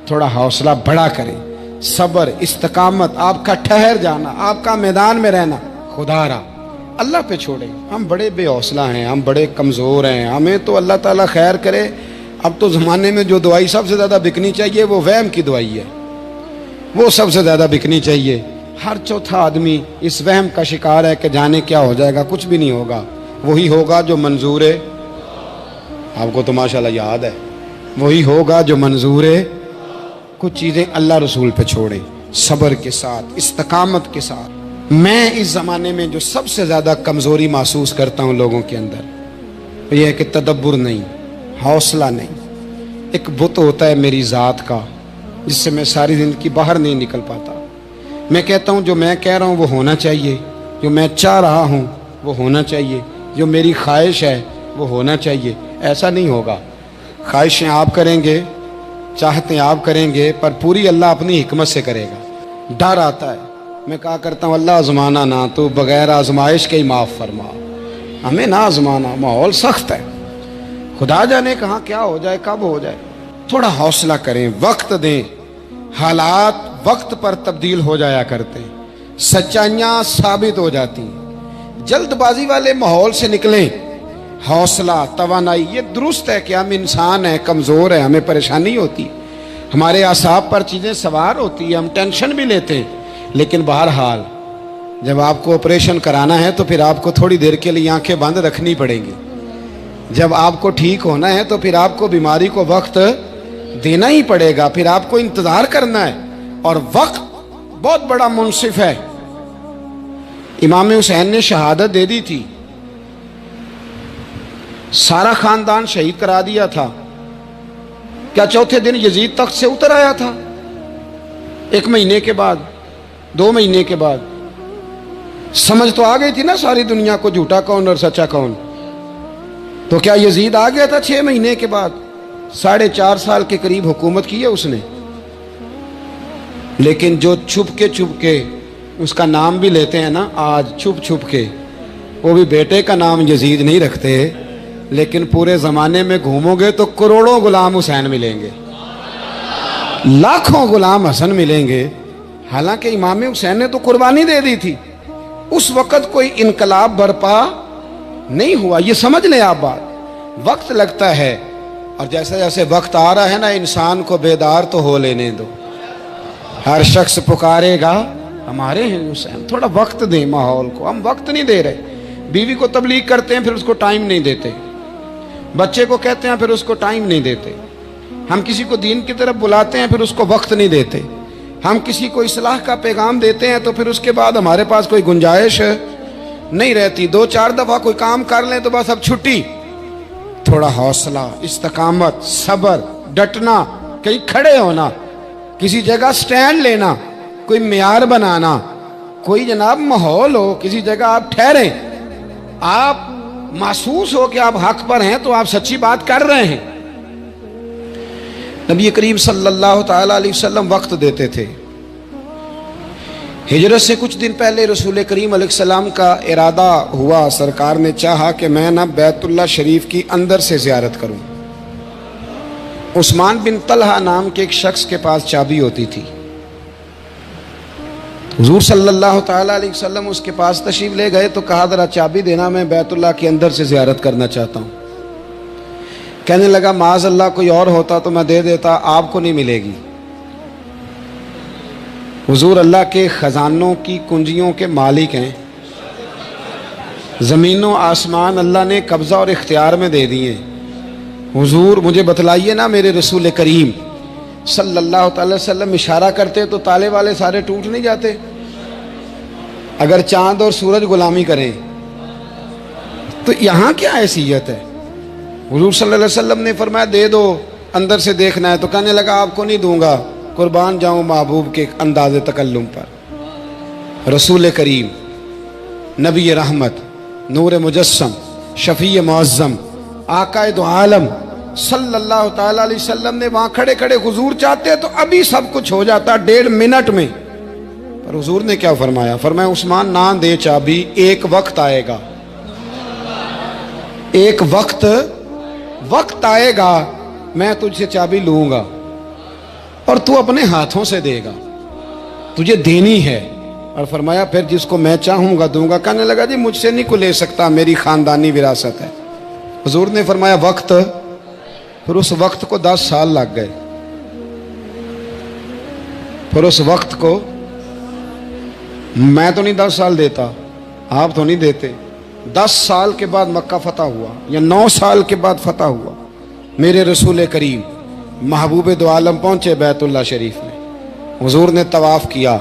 تھوڑا حوصلہ بڑا کریں، صبر، استقامت، آپ کا ٹھہر جانا، آپ کا میدان میں رہنا خدا را اللہ پہ چھوڑیں۔ ہم بڑے بے حوصلہ ہیں، ہم بڑے کمزور ہیں، ہمیں تو اللہ تعالیٰ خیر کرے۔ اب تو زمانے میں جو دوائی سب سے زیادہ بکنی چاہیے وہ وہم کی دوائی ہے، وہ سب سے زیادہ بکنی چاہیے۔ ہر چوتھا آدمی اس وہم کا شکار ہے کہ جانے کیا ہو جائے گا، کچھ بھی نہیں ہوگا، وہی ہوگا جو منظور ہے۔ آپ کو تو ماشاءاللہ یاد ہے، وہی ہوگا جو منظور ہے۔ کچھ چیزیں اللہ رسول پہ چھوڑیں، صبر کے ساتھ، استقامت کے ساتھ۔ میں اس زمانے میں جو سب سے زیادہ کمزوری محسوس کرتا ہوں لوگوں کے اندر، وہ یہ ہے کہ تدبر نہیں، حوصلہ نہیں۔ ایک بت ہوتا ہے میری ذات کا جس سے میں ساری زندگی باہر نہیں نکل پاتا۔ میں کہتا ہوں جو میں کہہ رہا ہوں وہ ہونا چاہیے، جو میں چاہ رہا ہوں وہ ہونا چاہیے، جو میری خواہش ہے وہ ہونا چاہیے۔ ایسا نہیں ہوگا، خواہشیں آپ کریں گے، چاہتے آپ کریں گے، پر پوری اللہ اپنی حکمت سے کرے گا۔ ڈر آتا ہے، میں کہا کرتا ہوں اللہ آزمانا نہ، تو بغیر آزمائش کے ہی معاف فرما، ہمیں نہ آزمانا، ماحول سخت ہے، خدا جانے کہاں کیا ہو جائے، کب ہو جائے۔ تھوڑا حوصلہ کریں، وقت دیں، حالات وقت پر تبدیل ہو جایا کرتے ہیں، سچائیاں ثابت ہو جاتی ہیں۔ جلد بازی والے ماحول سے نکلیں، حوصلہ، توانائی، یہ درست ہے کہ ہم انسان ہیں، کمزور ہیں، ہمیں پریشانی ہوتی، ہمارے اعصاب پر چیزیں سوار ہوتی ہیں، ہم ٹینشن بھی لیتے ہیں، لیکن بہرحال جب آپ کو آپریشن کرانا ہے تو پھر آپ کو تھوڑی دیر کے لیے آنکھیں بند رکھنی پڑیں گی۔ جب آپ کو ٹھیک ہونا ہے تو پھر آپ کو بیماری کو وقت دینا ہی پڑے گا، پھر آپ کو انتظار کرنا ہے، اور وقت بہت بڑا منصف ہے۔ امام حسین نے شہادت دے دی تھی، سارا خاندان شہید کرا دیا تھا، کیا چوتھے دن یزید تخت سے اتر آیا تھا؟ 1 مہینے کے بعد، 2 مہینے کے بعد سمجھ تو آ گئی تھی نا ساری دنیا کو جھوٹا کون اور سچا کون۔ تو کیا یزید آ گیا تھا 6 مہینے کے بعد؟ 4.5 سال کے قریب حکومت کی ہے اس نے، لیکن جو چھپ کے اس کا نام بھی لیتے ہیں نا آج، چھپ کے، وہ بھی بیٹے کا نام یزید نہیں رکھتے، لیکن پورے زمانے میں گھومو گے تو کروڑوں غلام حسین ملیں گے، لاکھوں غلام حسن ملیں گے۔ حالانکہ امام حسین نے تو قربانی دے دی تھی، اس وقت کوئی انقلاب برپا نہیں ہوا، یہ سمجھ لیں آپ بات۔ وقت لگتا ہے، اور جیسے جیسے وقت آ رہا ہے نا، انسان کو بیدار تو ہو لینے دو۔ ہر شخص پکارے گا ہمارے ہیں حسین۔ تھوڑا وقت دیں ماحول کو، ہم وقت نہیں دے رہے۔ بیوی کو تبلیغ کرتے ہیں پھر اس کو ٹائم نہیں دیتے، بچے کو کہتے ہیں پھر اس کو ٹائم نہیں دیتے، ہم کسی کو دین کی طرف بلاتے ہیں پھر اس کو وقت نہیں دیتے، ہم کسی کو اصلاح کا پیغام دیتے ہیں تو پھر اس کے بعد ہمارے پاس کوئی گنجائش نہیں رہتی۔ 2-4 دفعہ کوئی کام کر لیں تو بس اب چھٹی۔ تھوڑا حوصلہ، استقامت، صبر، ڈٹنا، کہیں کھڑے ہونا، کسی جگہ سٹینڈ لینا، کوئی معیار بنانا، کوئی جناب ماحول ہو، کسی جگہ آپ ٹھہریں، آپ محسوس ہو کہ آپ حق پر ہیں تو آپ سچی بات کر رہے ہیں۔ نبی کریم صلی اللہ تعالیٰ علیہ وسلم وقت دیتے تھے۔ ہجرت سے کچھ دن پہلے رسول کریم علیہ السلام کا ارادہ ہوا، سرکار نے چاہا کہ میں نا بیت اللہ شریف کی اندر سے زیارت کروں۔ عثمان بن طلحہ نام کے ایک شخص کے پاس چابی ہوتی تھی، حضور صلی اللہ تعالیٰ علیہ وسلم اس کے پاس تشریف لے گئے تو کہا ذرا چابی دینا، میں بیت اللہ کے اندر سے زیارت کرنا چاہتا ہوں۔ کہنے لگا معاذ اللہ کوئی اور ہوتا تو میں دے دیتا، آپ کو نہیں ملے گی۔ حضور اللہ کے خزانوں کی کنجیوں کے مالک ہیں، زمین و آسمان اللہ نے قبضہ اور اختیار میں دے دیے۔ حضور مجھے بتلائیے نا، میرے رسول کریم صلی اللہ تعالی وسلم اشارہ کرتے تو تالے والے سارے ٹوٹ نہیں جاتے؟ اگر چاند اور سورج غلامی کریں تو یہاں کیا حیثیت ہے؟ حضور صلی اللہ علیہ وسلم نے فرمایا دے دو، اندر سے دیکھنا ہے۔ تو کہنے لگا آپ کو نہیں دوں گا، قربان جاؤں محبوب کے انداز تکلم پر۔ رسول کریم، نبی رحمت، نور مجسم، شفیع معظم، آقا دو عالم صلی اللہ تعالیٰ علیہ وسلم نے وہاں کھڑے کھڑے حضور چاہتے تو ابھی سب کچھ ہو جاتا 1.5 منٹ میں، پر حضور نے کیا فرمایا؟ فرمایا عثمان نہ دے چابی، ایک وقت آئے گا، ایک وقت آئے گا میں تجھ سے چابی لوں گا اور تو اپنے ہاتھوں سے دے گا، تجھے دینی ہے۔ اور فرمایا پھر جس کو میں چاہوں گا دوں گا۔ کہنے لگا جی مجھ سے نہیں کوئی لے سکتا، میری خاندانی وراثت ہے۔ حضور نے فرمایا وقت، پھر اس وقت کو 10 سال لگ گئے، پھر اس وقت کو میں تو نہیں 10 سال دیتا، آپ تو نہیں دیتے، 10 سال کے بعد مکہ فتح ہوا یا 9 سال کے بعد فتح ہوا۔ میرے رسول کریم محبوب دو عالم پہنچے بیت اللہ شریف میں، حضور نے طواف کیا۔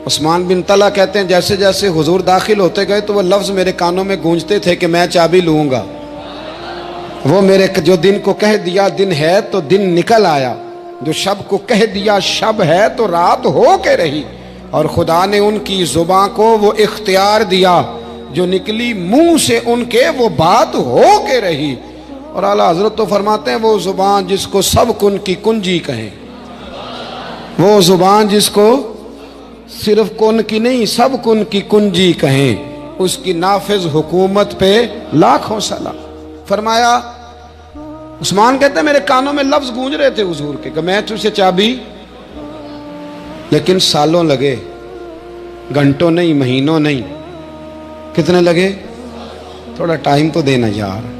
عثمان بن طلحہ کہتے ہیں جیسے جیسے حضور داخل ہوتے گئے تو وہ لفظ میرے کانوں میں گونجتے تھے کہ میں چابی لوں گا۔ وہ میرے جو دن کو کہہ دیا دن ہے تو دن نکل آیا، جو شب کو کہہ دیا شب ہے تو رات ہو کے رہی، اور خدا نے ان کی زباں کو وہ اختیار دیا، جو نکلی منہ سے ان کے وہ بات ہو کے رہی۔ اور اعلیٰ حضرت تو فرماتے ہیں وہ زبان جس کو سب کن کی کنجی کہیں، وہ زبان جس کو صرف کن کی نہیں سب کن کی کنجی کہیں، اس کی نافذ حکومت پہ لاکھوں سلام۔ فرمایا عثمان کہتے ہیں میرے کانوں میں لفظ گونج رہے تھے حضور کے کہ میں تجھے چابی، لیکن سالوں لگے، گھنٹوں نہیں، مہینوں نہیں، کتنے لگے؟ تھوڑا ٹائم تو دینا یار،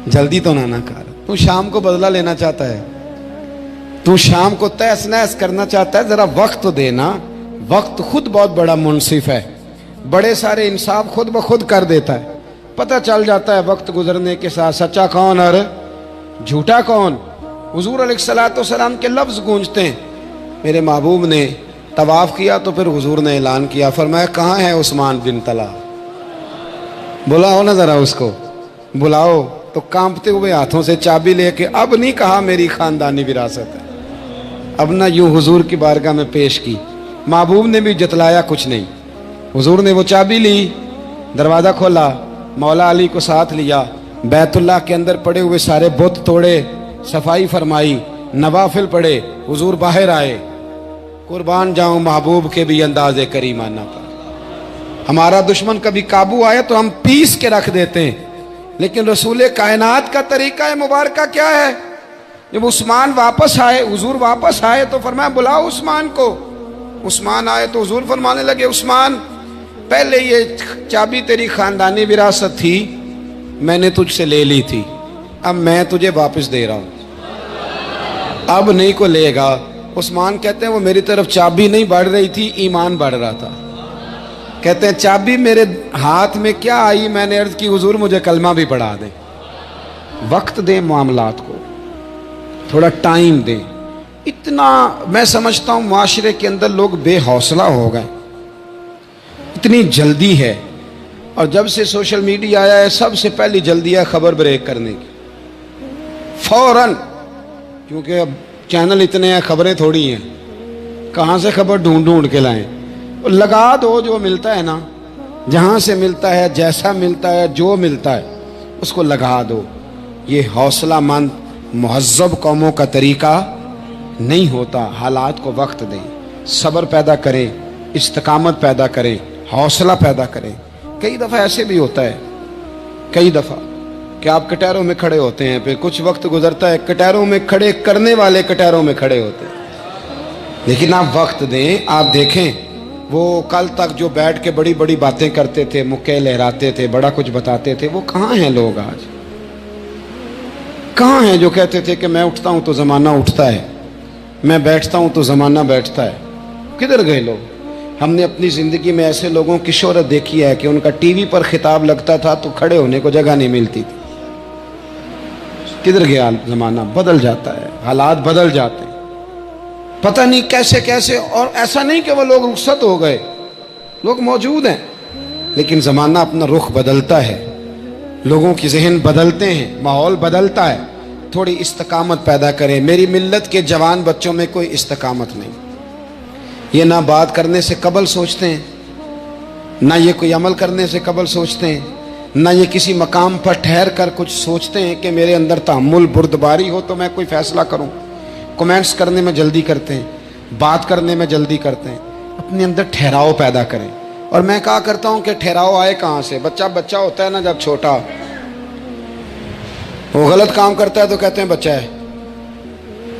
جلدی تو نہ کر۔ تو شام کو بدلہ لینا چاہتا ہے، تو شام کو تیس نیس کرنا چاہتا ہے، ذرا وقت تو دینا۔ وقت خود بہت بڑا منصف ہے، بڑے سارے انصاف خود بخود کر دیتا ہے، پتہ چل جاتا ہے وقت گزرنے کے ساتھ سچا کون اور جھوٹا کون۔ حضور علیہ السلام کے لفظ گونجتے ہیں۔ میرے محبوب نے طواف کیا تو پھر حضور نے اعلان کیا، فرمایا کہاں ہے عثمان بن طلحہ؟ بلاؤ نا ذرا اس کو، بلاؤ۔ تو کانپتے ہوئے ہاتھوں سے چابی لے کے، اب نہیں کہا میری خاندانی وراثت ہے، اب نہ یوں حضور کی بارگاہ میں پیش کی۔ محبوب نے بھی جتلایا کچھ نہیں، حضور نے وہ چابی لی، دروازہ کھولا، مولا علی کو ساتھ لیا، بیت اللہ کے اندر پڑے ہوئے سارے بت توڑے، صفائی فرمائی، نوافل پڑھے، حضور باہر آئے۔ قربان جاؤں محبوب کے بھی انداز کریمانہ پر۔ ہمارا دشمن کبھی قابو آئے تو ہم پیس کے رکھ دیتے ہیں، لیکن رسول کائنات کا طریقہ مبارکہ کیا ہے؟ جب عثمان واپس آئے، حضور واپس آئے تو فرمایا بلاؤ عثمان کو۔ عثمان آئے تو حضور فرمانے لگے عثمان پہلے یہ چابی تیری خاندانی وراثت تھی، میں نے تجھ سے لے لی تھی، اب میں تجھے واپس دے رہا ہوں، اب نہیں کو لے گا۔ عثمان کہتے ہیں وہ میری طرف چابی نہیں بڑھ رہی تھی، ایمان بڑھ رہا تھا۔ کہتے ہیں چابی میرے ہاتھ میں کیا آئی، میں نے عرض کی حضور مجھے کلمہ بھی پڑھا دیں۔ وقت دیں معاملات کو، تھوڑا ٹائم دیں۔ اتنا میں سمجھتا ہوں معاشرے کے اندر لوگ بے حوصلہ ہو گئے، اتنی جلدی ہے، اور جب سے سوشل میڈیا آیا ہے سب سے پہلی جلدی ہے خبر بریک کرنے کی، فوراً، کیونکہ اب چینل اتنے ہیں، خبریں تھوڑی ہیں، کہاں سے خبر ڈھونڈ ڈھونڈ کے لائیں؟ لگا دو، جو ملتا ہے نا، جہاں سے ملتا ہے، جیسا ملتا ہے، جو ملتا ہے اس کو لگا دو۔ یہ حوصلہ مند مہذب قوموں کا طریقہ نہیں ہوتا۔ حالات کو وقت دیں، صبر پیدا کریں، استقامت پیدا کریں، حوصلہ پیدا کریں۔ کئی دفعہ ایسے بھی ہوتا ہے، کئی دفعہ کہ آپ کٹہروں میں کھڑے ہوتے ہیں، پھر کچھ وقت گزرتا ہے، کٹہروں میں کھڑے کرنے والے کٹہروں میں کھڑے ہوتے ہیں، لیکن آپ وقت دیں۔ آپ دیکھیں وہ کل تک جو بیٹھ کے بڑی بڑی باتیں کرتے تھے، مکے لہراتے تھے، بڑا کچھ بتاتے تھے، وہ کہاں ہیں لوگ آج؟ کہاں ہیں جو کہتے تھے کہ میں اٹھتا ہوں تو زمانہ اٹھتا ہے، میں بیٹھتا ہوں تو زمانہ بیٹھتا ہے؟ کدھر گئے لوگ؟ ہم نے اپنی زندگی میں ایسے لوگوں کی شہرت دیکھی ہے کہ ان کا ٹی وی پر خطاب لگتا تھا تو کھڑے ہونے کو جگہ نہیں ملتی تھی۔ کدھر گیا زمانہ؟ بدل جاتا ہے، حالات بدل جاتے ہیں، پتہ نہیں کیسے کیسے۔ اور ایسا نہیں کہ وہ لوگ رخصت ہو گئے، لوگ موجود ہیں، لیکن زمانہ اپنا رخ بدلتا ہے، لوگوں کی ذہن بدلتے ہیں، ماحول بدلتا ہے۔ تھوڑی استقامت پیدا کریں۔ میری ملت کے جوان بچوں میں کوئی استقامت نہیں، یہ نہ بات کرنے سے قبل سوچتے ہیں، نہ یہ کوئی عمل کرنے سے قبل سوچتے ہیں، نہ یہ کسی مقام پر ٹھہر کر کچھ سوچتے ہیں کہ میرے اندر تحمل بردباری ہو تو میں کوئی فیصلہ کروں۔ کومنٹس کرنے میں جلدی کرتے ہیں، بات کرنے میں جلدی کرتے ہیں۔ اپنے اندر ٹھہراؤ پیدا کریں۔ اور میں کہا کرتا ہوں کہ ٹھہراؤ آئے کہاں سے؟ بچہ ہوتا ہے نا، جب چھوٹا وہ غلط کام کرتا ہے تو کہتے ہیں بچہ ہے،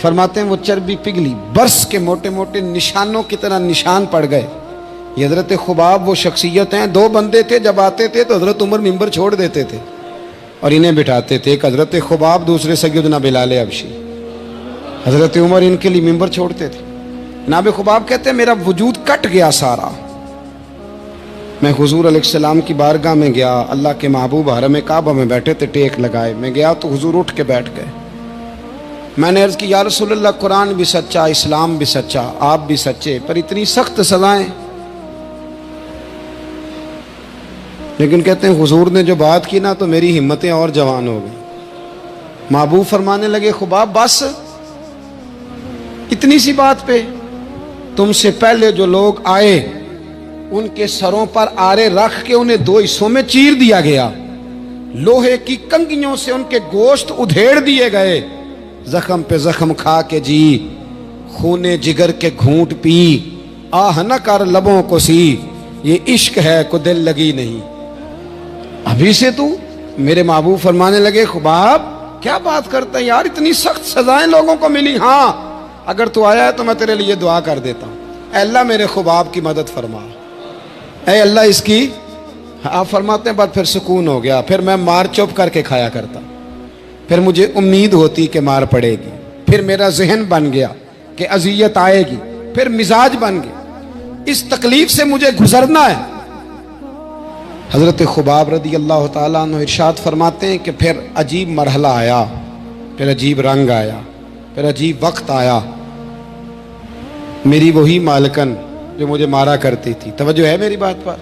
فرماتے ہیں وہ چربی پگھلی، برس کے موٹے موٹے نشانوں کی طرح نشان پڑ گئے۔ یہ حضرت خباب وہ شخصیت ہیں، دو بندے تھے، جب آتے تھے تو حضرت عمر ممبر چھوڑ دیتے تھے اور انہیں بٹھاتے تھے، ایک حضرت خباب، دوسرے سیدنا بلال حبشی۔ حضرت عمر ان کے لیے ممبر چھوڑتے تھے۔ جناب خباب کہتے ہیں میرا وجود کٹ گیا سارا، میں حضور علیہ السلام کی بارگاہ میں گیا، اللہ کے محبوب حرم کعبہ میں بیٹھے تھے ٹیک لگائے، میں گیا تو حضور اٹھ کے بیٹھ گئے۔ میں نے عرض کی یا رسول اللہ قرآن بھی سچا، اسلام بھی سچا، آپ بھی سچے، پر اتنی سخت سزائیں۔ لیکن کہتے ہیں حضور نے جو بات کی نا تو میری ہمتیں اور جوان ہو گئی۔ محبوب فرمانے لگے خباب بس اتنی سی بات پہ؟ تم سے پہلے جو لوگ آئے ان کے سروں پر آرے رکھ کے انہیں دو حصوں میں چیر دیا گیا، لوہے کی کنگھیوں سے ان کے گوشت ادھیڑ دیے گئے، زخم پہ زخم کھا کے جی، خونے جگر کے گھونٹ پی، آہ نہ کر لبوں کو سی، یہ عشق ہے کو دل لگی نہیں۔ ابھی سے تو میرے محبوب فرمانے لگے خباب کیا بات کرتا ہے یار، اتنی سخت سزائیں لوگوں کو ملی، ہاں اگر تو آیا ہے تو میں تیرے لیے دعا کر دیتا ہوں، اے اللہ میرے خباب کی مدد فرما، اے اللہ اس کی۔ آپ فرماتے ہیں بعد پھر سکون ہو گیا، پھر میں مار چپ کر کے کھایا کرتا، پھر مجھے امید ہوتی کہ مار پڑے گی، پھر میرا ذہن بن گیا کہ اذیت آئے گی، پھر مزاج بن گیا، اس تکلیف سے مجھے گزرنا ہے۔ حضرت خباب رضی اللہ تعالیٰ عنہ ارشاد فرماتے ہیں کہ پھر عجیب مرحلہ آیا، پھر عجیب رنگ آیا، پھر عجیب وقت آیا۔ میری وہی مالکن جو مجھے مارا کرتی تھی، توجہ ہے میری بات پر،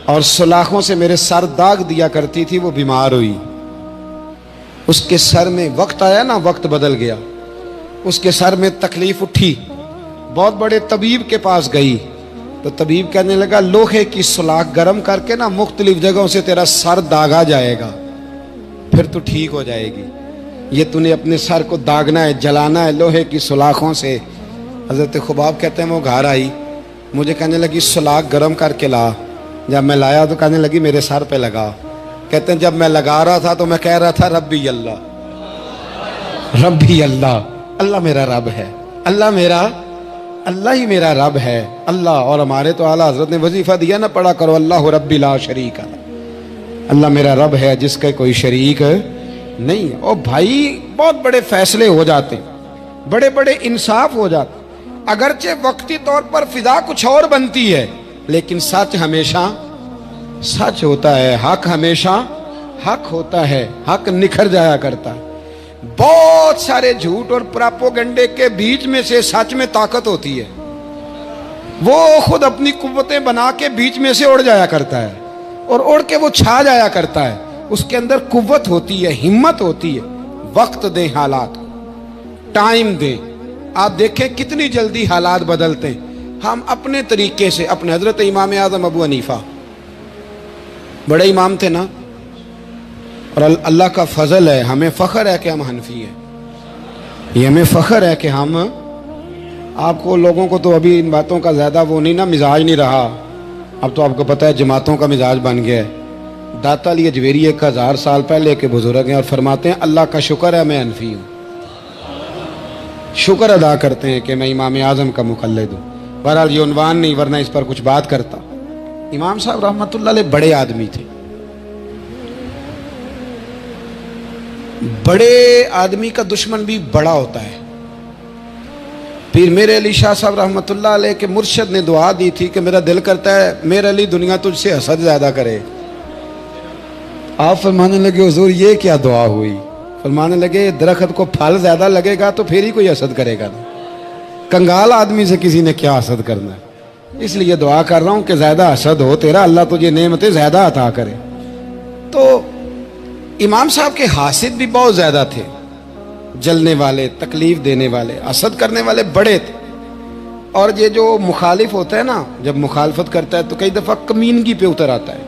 اور سلاخوں سے میرے سر داغ دیا کرتی تھی، وہ بیمار ہوئی، اس کے سر میں وقت آیا نا، وقت بدل گیا، اس کے سر میں تکلیف اٹھی، بہت بڑے طبیب کے پاس گئی تو طبیب کہنے لگا لوہے کی سلاخ گرم کر کے نا مختلف جگہوں سے تیرا سر داغا جائے گا، پھر تو ٹھیک ہو جائے گی، یہ تو نے اپنے سر کو داغنا ہے، جلانا ہے لوہے کی سلاخوں سے۔ حضرت خباب کہتے ہیں وہ گھر آئی، مجھے کہنے لگی سلاخ گرم کر کے لا، جب میں لایا تو کہنے لگی میرے سر پہ لگا۔ کہتے ہیں جب میں لگا رہا تھا تو میں کہہ رہا تھا ربی اللہ، ربی اللہ، اللہ میرا رب ہے، اللہ ہی میرا رب ہے اللہ۔ اور ہمارے تو اعلیٰ حضرت نے وظیفہ دیا نا، پڑھا کرو اللہ ربی لا شریک، اللہ میرا رب ہے جس کا کوئی شریک نہیں ہے۔ اور بھائی بہت بڑے فیصلے ہو جاتے ہیں، بڑے بڑے انصاف ہو جاتے ہیں، اگرچہ وقتی طور پر فضا کچھ اور بنتی ہے، لیکن سچ ہمیشہ سچ ہوتا ہے، حق ہمیشہ حق ہوتا ہے، حق نکھر جایا کرتا ہے۔ بہت سارے جھوٹ اور پراپوگنڈے کے بیچ میں سے سچ میں طاقت ہوتی ہے، وہ خود اپنی قوتیں بنا کے بیچ میں سے اڑ جایا کرتا ہے، اور اڑ کے وہ چھا جایا کرتا ہے، اس کے اندر قوت ہوتی ہے، ہمت ہوتی ہے۔ وقت دیں حالات کو، ٹائم دیں، آپ دیکھیں کتنی جلدی حالات بدلتے ہیں۔ ہم اپنے طریقے سے، اپنے حضرت امام اعظم ابو حنیفہ بڑے امام تھے نا، اور اللہ کا فضل ہے، ہمیں فخر ہے کہ ہم حنفی ہیں، یہ ہمیں فخر ہے کہ ہم، آپ کو لوگوں کو تو ابھی ان باتوں کا زیادہ وہ نہیں نا، مزاج نہیں رہا، اب تو آپ کو پتہ ہے جماعتوں کا مزاج بن گیا ہے۔ داتا علی اجویری 1000 سال پہلے کے بزرگ ہیں، اور فرماتے ہیں اللہ کا شکر ہے میں حنفی ہوں، شکر ادا کرتے ہیں کہ میں امام اعظم کا مقلد ہوں۔ بہرحال یہ عنوان نہیں، ورنہ اس پر کچھ بات کرتا۔ امام صاحب رحمۃ اللہ علیہ بڑے آدمی تھے، بڑے آدمی کا دشمن بھی بڑا ہوتا ہے۔ پیر میرے علی شاہ صاحب رحمۃ اللہ علیہ کے مرشد نے دعا دی تھی کہ میرا دل کرتا ہے میرے علی دنیا تجھ سے حسد زیادہ کرے۔ آپ فرمانے لگے حضور یہ کیا دعا ہوئی؟ فرمانے لگے درخت کو پھل زیادہ لگے گا تو پھر ہی کوئی حسد کرے گا، کنگال آدمی سے کسی نے کیا حسد کرنا ہے، اس لیے دعا کر رہا ہوں کہ زیادہ حسد ہو تیرا، اللہ تجھے نعمتیں زیادہ عطا کرے۔ تو امام صاحب کے حاسد بھی بہت زیادہ تھے، جلنے والے، تکلیف دینے والے، حسد کرنے والے بڑے تھے۔ اور یہ جو مخالف ہوتا ہے نا، جب مخالفت کرتا ہے تو کئی دفعہ کمینگی پہ اتر آتا ہے،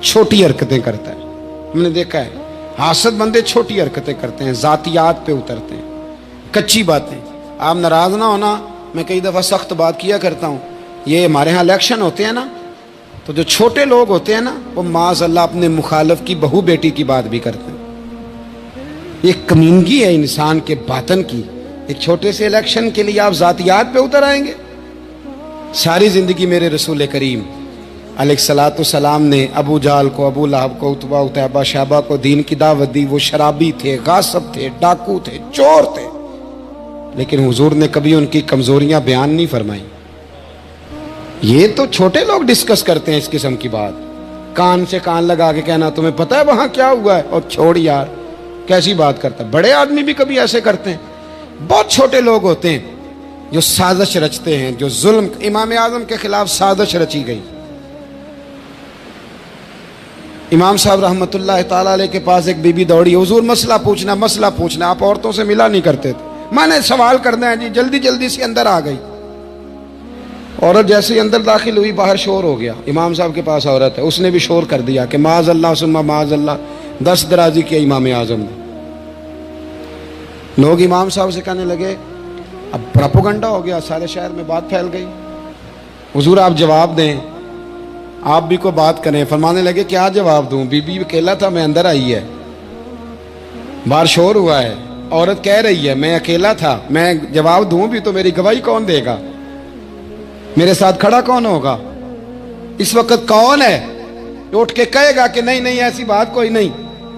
چھوٹی حرکتیں کرتا ہے، ہم نے دیکھا ہے حاسد بندے چھوٹی حرکتیں کرتے ہیں، ذاتیات پہ اترتے ہیں، کچی باتیں۔ آپ ناراض نہ ہونا، میں کئی دفعہ سخت بات کیا کرتا ہوں، یہ ہمارے ہاں الیکشن ہوتے ہیں نا، تو جو چھوٹے لوگ ہوتے ہیں نا وہ معاذ اللہ اپنے مخالف کی بہو بیٹی کی بات بھی کرتے ہیں۔ یہ کمینگی ہے انسان کے باطن کی، ایک چھوٹے سے الیکشن کے لیے آپ ذاتیات پہ اتر آئیں گے؟ ساری زندگی میرے رسول کریم علیہ الصلوۃ والسلام نے ابو جہل کو، ابو لہب کو، عتبہ عتیبہ شیبہ کو دین کی دعوت دی. وہ شرابی تھے، غاصب تھے، ڈاکو تھے، چور تھے، لیکن حضور نے کبھی ان کی کمزوریاں بیان نہیں فرمائی. یہ تو چھوٹے لوگ ڈسکس کرتے ہیں اس قسم کی بات، کان سے کان لگا کے کہنا تمہیں پتہ ہے وہاں کیا ہوا ہے، اور چھوڑ یار کیسی بات کرتا ہے. بڑے آدمی بھی کبھی ایسے کرتے ہیں. بہت چھوٹے لوگ ہوتے ہیں جو سازش رچتے ہیں، جو ظلم. امام اعظم کے خلاف سازش رچی گئی. امام صاحب رحمۃ اللہ تعالیٰ علیہ کے پاس ایک بی بی دوڑی، حضور مسئلہ پوچھنا. آپ عورتوں سے ملا نہیں کرتے تھے. میں نے سوال کرنا ہے جی، جلدی جلدی سے اندر آ گئی. عورت جیسے ہی اندر داخل ہوئی باہر شور ہو گیا. امام صاحب کے پاس عورت ہے، اس نے بھی شور کر دیا کہ معاذ اللہ ثم معاذ اللہ. 10 درازی کیا امام اعظم نے. لوگ امام صاحب سے کہنے لگے اب پراپوگنڈا ہو گیا، سارے شہر میں بات پھیل گئی. حضور آپ جواب دیں، آپ بھی کو بات کریں. فرمانے لگے کیا جواب دوں؟ بی بی اکیلا تھا، میں اندر آئی ہے، باہر شور ہوا ہے، عورت کہہ رہی ہے میں اکیلا تھا، میں جواب دوں بھی تو میری گواہی کون دے گا؟ میرے ساتھ کھڑا کون ہوگا؟ اس وقت کون ہے اٹھ کے کہے گا کہ نہیں نہیں ایسی بات کوئی نہیں؟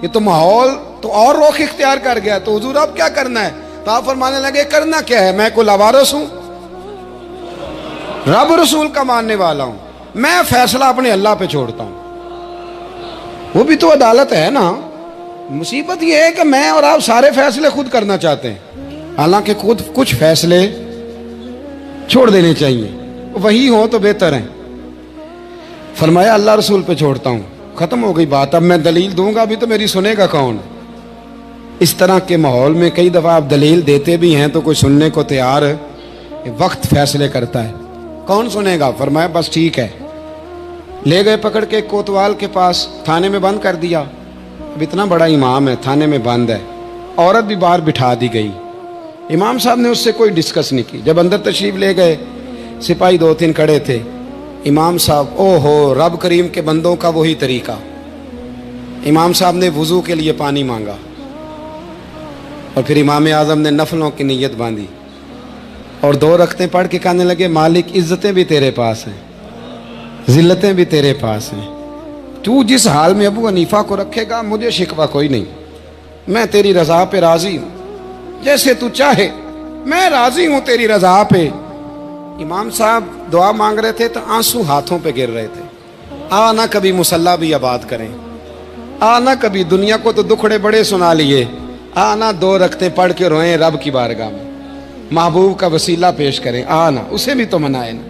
یہ تو ماحول تو اور رخ اختیار کر گیا. تو حضور اب کیا کرنا ہے؟ تو آپ فرمانے لگے کرنا کیا ہے، میں کوئی لاوارث ہوں؟ رب رسول کا ماننے والا ہوں. میں فیصلہ اپنے اللہ پہ چھوڑتا ہوں. وہ بھی تو عدالت ہے نا. مصیبت یہ ہے کہ میں اور آپ سارے فیصلے خود کرنا چاہتے ہیں، حالانکہ خود کچھ فیصلے چھوڑ دینے چاہیے، وہی ہو تو بہتر ہیں. فرمایا اللہ رسول پہ چھوڑتا ہوں. ختم ہو گئی بات. اب میں دلیل دوں گا بھی تو میری سنے گا کون؟ اس طرح کے ماحول میں کئی دفعہ آپ دلیل دیتے بھی ہیں تو کوئی سننے کو تیار ہے. وقت فیصلے کرتا ہے، کون سنے گا؟ فرمایا بس ٹھیک ہے. لے گئے پکڑ کے کوتوال کے پاس، تھانے میں بند کر دیا. اب اتنا بڑا امام ہے، تھانے میں بند ہے. عورت بھی باہر بٹھا دی گئی. امام صاحب نے اس سے کوئی ڈسکس نہیں کی. جب اندر تشریف لے گئے، سپاہی 2-3 کھڑے تھے. امام صاحب او ہو، رب کریم کے بندوں کا وہی طریقہ. امام صاحب نے وضو کے لیے پانی مانگا اور پھر امام اعظم نے نفلوں کی نیت باندھی اور 2 رکعتیں پڑھ کے کہنے لگے مالک عزتیں بھی تیرے پاس ہیں، ذلتیں بھی تیرے پاس ہیں. تو جس حال میں ابو حنیفہ کو رکھے گا مجھے شکوہ کوئی نہیں. میں تیری رضا پہ راضی ہوں، جیسے تو چاہے میں راضی ہوں تیری رضا پہ. امام صاحب دعا مانگ رہے تھے تو آنسو ہاتھوں پہ گر رہے تھے. آنا کبھی مصلی بھی آباد کریں، آنا کبھی دنیا کو تو دکھڑے بڑے سنا لیے، آنا 2 رکعتیں پڑھ کے روئیں رب کی بارگاہ میں، محبوب کا وسیلہ پیش کریں. آنا اسے بھی تو منائیں نا.